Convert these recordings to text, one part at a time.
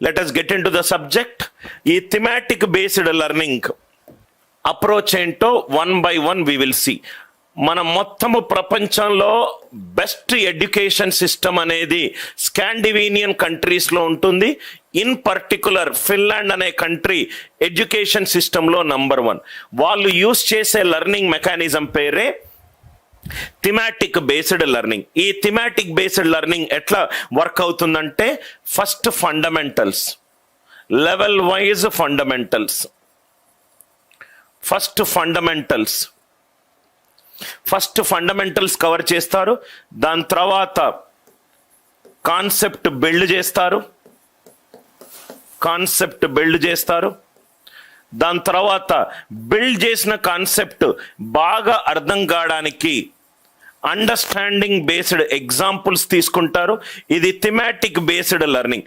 Let us get into the subject. ఈ thematic based learning approach ఏంటో one by one we will see. మన మొత్తము ప్రపంచంలో best education system అనేది Scandinavian కంట్రీస్లో ఉంటుంది. ఇన్ పర్టికులర్ ఫిన్లాండ్ అనే కంట్రీ ఎడ్యుకేషన్ సిస్టంలో నంబర్ 1. వాళ్ళు యూస్ చేసే లెర్నింగ్ మెకానిజం పేరే థిమాటిక్ బేస్డ్ లెర్నింగ్. ఈ థిమాటిక్ బేస్డ్ లెర్నింగ్ ఎట్లా వర్క్ అవుతుందంటే, first fundamentals, level wise fundamentals, first fundamentals cover చేస్తారు. దాని తర్వాత కాన్సెప్ట్ బిల్డ్ చేస్తారు. దాని తర్వాత బిల్డ్ చేసిన కాన్సెప్ట్ బాగా అర్థం కావడానికి అండర్స్టాండింగ్ బేస్డ్ ఎగ్జాంపుల్స్ తీసుకుంటారు. ఇది thematic based learning.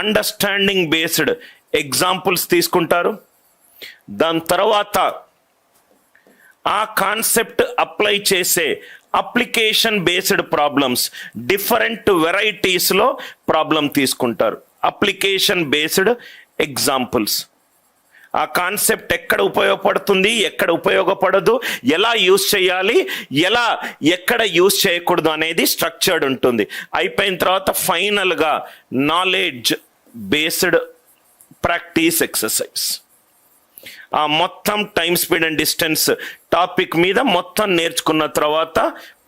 Understanding based examples తీసుకుంటారు. దాని తర్వాత ఆ కాన్సెప్ట్ అప్లై చేసే అప్లికేషన్ బేస్డ్ ప్రాబ్లమ్స్, డిఫరెంట్ వెరైటీస్లో ప్రాబ్లం తీసుకుంటారు. అప్లికేషన్ బేస్డ్ ఎగ్జాంపుల్స్, ఆ కాన్సెప్ట్ ఎక్కడ ఉపయోగపడుతుంది, ఎక్కడ ఉపయోగపడదు, ఎలా యూజ్ చేయాలి, ఎక్కడ యూజ్ చేయకూడదు అనేది స్ట్రక్చర్డ్ ఉంటుంది. అయిపోయిన తర్వాత ఫైనల్గా నాలెడ్జ్ బేస్డ్ ప్రాక్టీస్ ఎక్సర్సైజ్. ఆ మొత్తం time, speed and distance topic మీద మొత్తం నేర్చుకున్న తర్వాత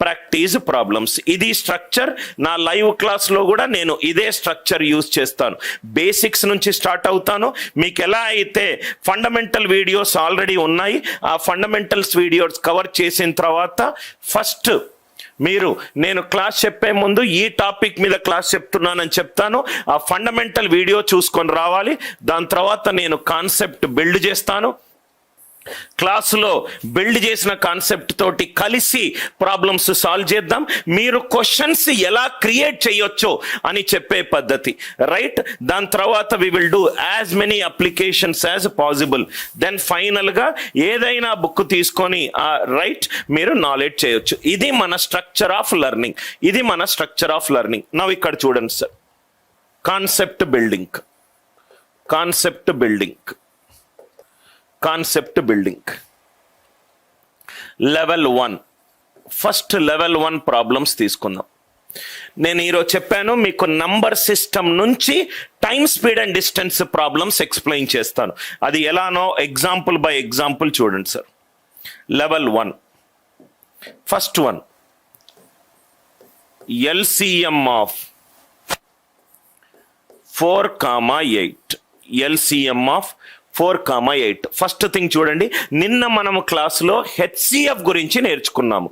ప్రాక్టీస్ ప్రాబ్లమ్స్. ఇది స్ట్రక్చర్. నా లైవ్ క్లాస్లో కూడా నేను ఇదే స్ట్రక్చర్ యూజ్ చేస్తాను. బేసిక్స్ నుంచి స్టార్ట్ అవుతాను. మీకు ఎలా అయితే ఫండమెంటల్ వీడియోస్ ఆల్రెడీ ఉన్నాయి, ఆ ఫండమెంటల్స్ వీడియోస్ కవర్ చేసిన తర్వాత ఫస్ట్ నేను క్లాస్ చెప్పే ముందు ఈ టాపిక్ మీద క్లాస్ చెప్తున్నానని చెప్తాను. ఆ ఫండమెంటల్ వీడియో చూసుకొని రావాలి. దాని తర్వాత నేను కాన్సెప్ట్ బిల్డ్ చేస్తాను. క్లాసులో బిల్డ్ చేసిన కాన్సెప్ట్ తోటి కలిసి ప్రాబ్లమ్స్ సాల్వ్ చేద్దాం. మీరు క్వశ్చన్స్ ఎలా క్రియేట్ చేయొచ్చో అని చెప్పే పద్ధతి, రైట్? దాని తర్వాత we will do as many applications as possible. Then ఫైనల్గా ఏదైనా బుక్ తీసుకొని రైట్ మీరు నాలెడ్జ్ చేయొచ్చు. ఇది మన స్ట్రక్చర్ ఆఫ్ లెర్నింగ్. నవ్వు ఇక్కడ చూడండి sir, concept building level 1. First level 1 problems తీసుకుందాం. నేను ఈరోజు చెప్పాను మీకు నంబర్ సిస్టమ్ నుంచి time, speed and distance problems explain చేస్తాను. అది ఎలానో ఎగ్జాంపుల్ బై ఎగ్జాంపుల్ చూడండి sir. Level 1, first one, LCM of 4,8. LCM of 4,8. First thing చూడండి, నిన్న మనము క్లాసులో HCF గురించి నేర్చుకున్నాము.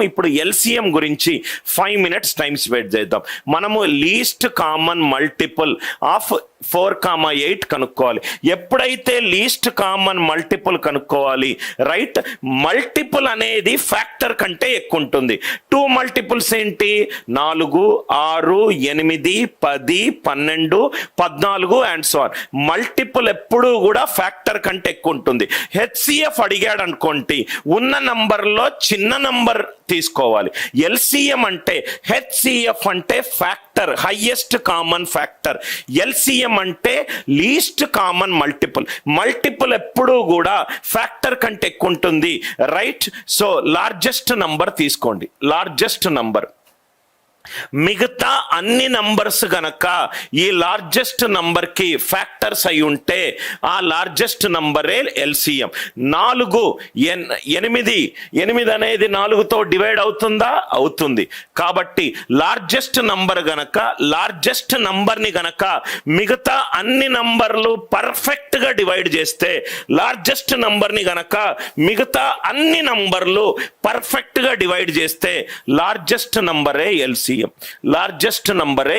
ఇప్పుడు LCM గురించి 5 minutes టైం స్పెండ్ చేద్దాం. మనము లీస్ట్ కామన్ మల్టిపుల్ ఆఫ్ 4,8 కనుక్కోవాలి. ఎప్పుడైతే లీస్ట్ కామన్ మల్టిపుల్ కనుక్కోవాలి, రైట్? మల్టిపుల్ అనేది ఫ్యాక్టర్ కంటే ఎక్కువ ఉంటుంది. 2 మల్టిపుల్స్ ఏంటి? 4, 6, 8, 10, 12, 14 అండ్ సో ఆన్. మల్టిపుల్ ఎప్పుడూ కూడా ఫ్యాక్టర్ కంటే ఎక్కువ ఉంటుంది. HCF అడిగాడు అనుకోండి, ఉన్న నంబర్లో చిన్న నంబర్ తీసుకోవాలి. LCM అంటే, HCF అంటే factor, highest common factor. LCM అంటే లీస్ట్ కామన్ మల్టిపుల్ ఎప్పుడూ కూడా ఫ్యాక్టర్ కంటే ఎక్కువ ఉంటుంది, రైట్? సో లార్జెస్ట్ నంబర్ తీసుకోండి, లార్జెస్ట్ నంబర్. మిగతా అన్ని నంబర్స్ గనక ఈ లార్జెస్ట్ నంబర్ కి ఫ్యాక్టర్స్ అయి ఉంటే ఆ లార్జెస్ట్ నంబరే LCM. 4, 8 అనేది 4తో డివైడ్ అవుతుందా? అవుతుంది. కాబట్టి లార్జెస్ట్ నంబర్ గనక, లార్జెస్ట్ నంబర్ని గనక మిగతా అన్ని నంబర్లు పర్ఫెక్ట్ గా డివైడ్ చేస్తే, లార్జెస్ట్ నంబర్ని గనక మిగతా అన్ని నంబర్లు పర్ఫెక్ట్ గా డివైడ్ చేస్తే లార్జెస్ట్ నంబరే LCM. లార్జెస్ట్ నంబరే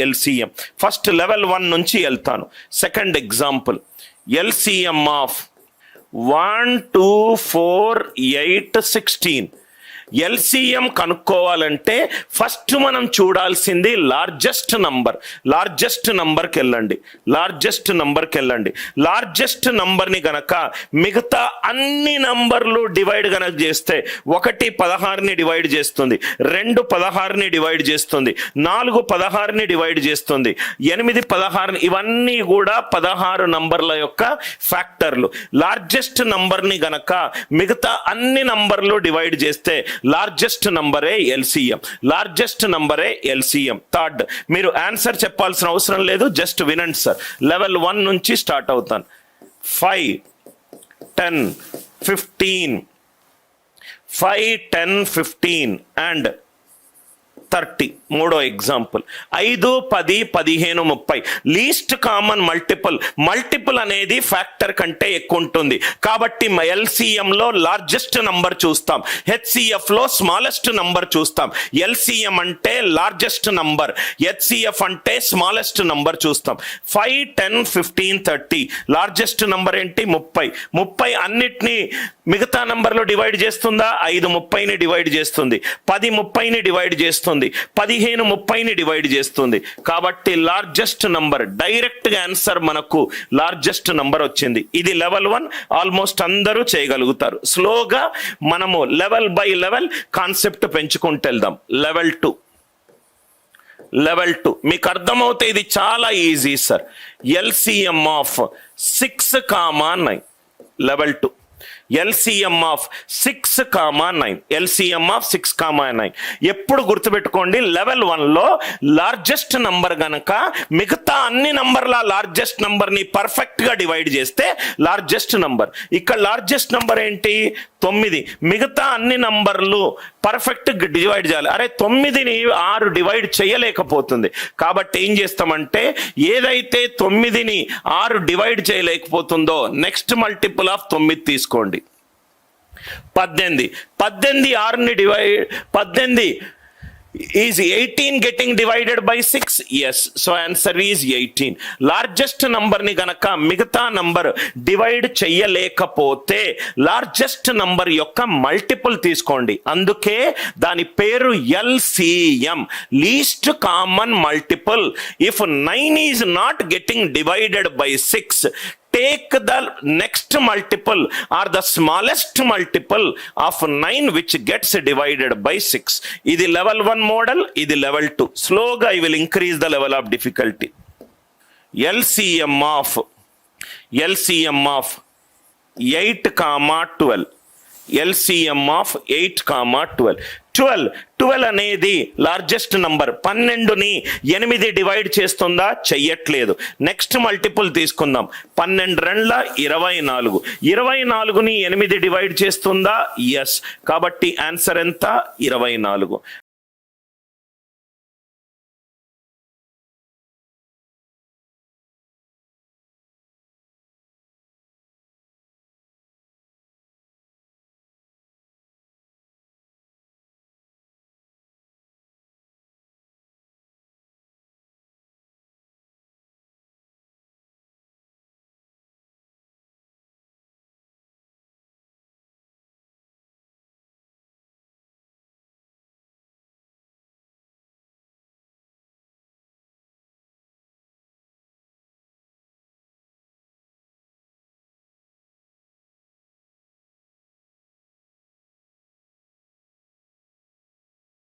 LCM. ఫస్ట్ లెవెల్ 1 నుంచి వెళ్తాను. Second example, LCM of 1, 2, 4, 8, 16. LCM కనుక్కోవాలంటే ఫస్ట్ మనం చూడాల్సింది లార్జెస్ట్ నంబర్కి వెళ్ళండి. లార్జెస్ట్ నంబర్ని గనక మిగతా అన్ని నంబర్లు డివైడ్ గనక చేస్తే 1 16ని డివైడ్ చేస్తుంది, 2 16ని డివైడ్ చేస్తుంది, 4 16ని డివైడ్ చేస్తుంది, 8 16, ఇవన్నీ కూడా 16 నంబర్ల యొక్క ఫ్యాక్టర్లు. లార్జెస్ట్ నంబర్ని గనక మిగతా అన్ని నంబర్లు డివైడ్ చేస్తే లార్జెస్ట్ నంబరే ఎల్సిఎం. థర్డ్, మీరు ఆన్సర్ చెప్పాల్సిన అవసరం లేదు, జస్ట్ వినండి సార్. లెవెల్ 1 నుంచి స్టార్ట్ అవుతాను. 5 10 15 అండ్ 30. మూడో ఎగ్జాంపుల్ 5 10 15 30. లీస్ట్ కామన్ మల్టిపుల్ అనేది ఫ్యాక్టర్ కంటే ఎక్కువ ఉంటుంది కాబట్టి ఎల్సిఎం లో లార్జెస్ట్ నంబర్ చూస్తాం, హెచ్సిఎఫ్ లో స్మాలెస్ట్ నంబర్ చూస్తాం. ఎల్సిఎం అంటే లార్జెస్ట్ నంబర్, హెచ్సిఎఫ్ అంటే స్మాలెస్ట్ నంబర్ చూస్తాం. 5 10 15 30. లార్జెస్ట్ నంబర్ ఏంటి? 30 అన్నిటినీ మిగతా నంబర్లో డివైడ్ చేస్తుందా? 5 30ని డివైడ్ చేస్తుంది, 10 30ని డివైడ్ చేస్తుంది, 15 30ని డివైడ్ చేస్తుంది. కాబట్టి లార్జెస్ట్ నంబర్, డైరెక్ట్ గా ఆన్సర్ మనకు లార్జెస్ట్ నంబర్ వచ్చింది. ఇది లెవెల్ 1, ఆల్మోస్ట్ అందరూ చేయగలుగుతారు. స్లోగా మనము లెవెల్ బై లెవెల్ కాన్సెప్ట్ పెంచుకుంటూ వెళ్దాం. లెవెల్ 2 మీకు అర్థమవుతే ఇది చాలా easy sir. LCM of 6, 9. Level 2 LCM of 6, 9. ఎప్పుడు గుర్తుపెట్టుకోండి, లెవెల్ 1లో లార్జెస్ట్ నంబర్ గనక మిగతా అన్ని నంబర్ల లార్జెస్ట్ నంబర్ ని పర్ఫెక్ట్ గా డివైడ్ చేస్తే లార్జెస్ట్ నంబర్. ఇక్కడ లార్జెస్ట్ నంబర్ ఏంటి? 9. మిగతా అన్ని నంబర్లు పర్ఫెక్ట్ డివైడ్ చేయాలి. అరే 9ని 6 డివైడ్ చేయలేకపోతుంది కాబట్టి ఏం చేస్తామంటే, ఏదైతే 9ని 6 డివైడ్ చేయలేకపోతుందో నెక్స్ట్ మల్టిపుల్ ఆఫ్ 9 తీసుకోండి. 18 6ని divide 18 is 18 getting divided by 6? Yes. So answer is 18. Largest number ని గనక మిగతా నంబర్ డివైడ్ చెయ్యలేకపోతే లార్జెస్ట్ నంబర్ యొక్క మల్టిపుల్ తీసుకోండి. అందుకే దాని పేరు LCM, least common multiple. If 9 is not getting divided by 6, take the next multiple or the smallest multiple of 9 which gets divided by 6. ఇది level 1 model, ఇది level 2. Slowly I will increase the level of difficulty. LCM of 8, 12. LCM of 8, 12. 12 అనేది largest number. 12ని 8 divide చేస్తుందా? చెయ్యట్లేదు. Next multiple తీసుకుందాం. 12 2 24. 24ని 8 divide చేస్తుందా? Yes. కాబట్టి answer ఎంత? 24.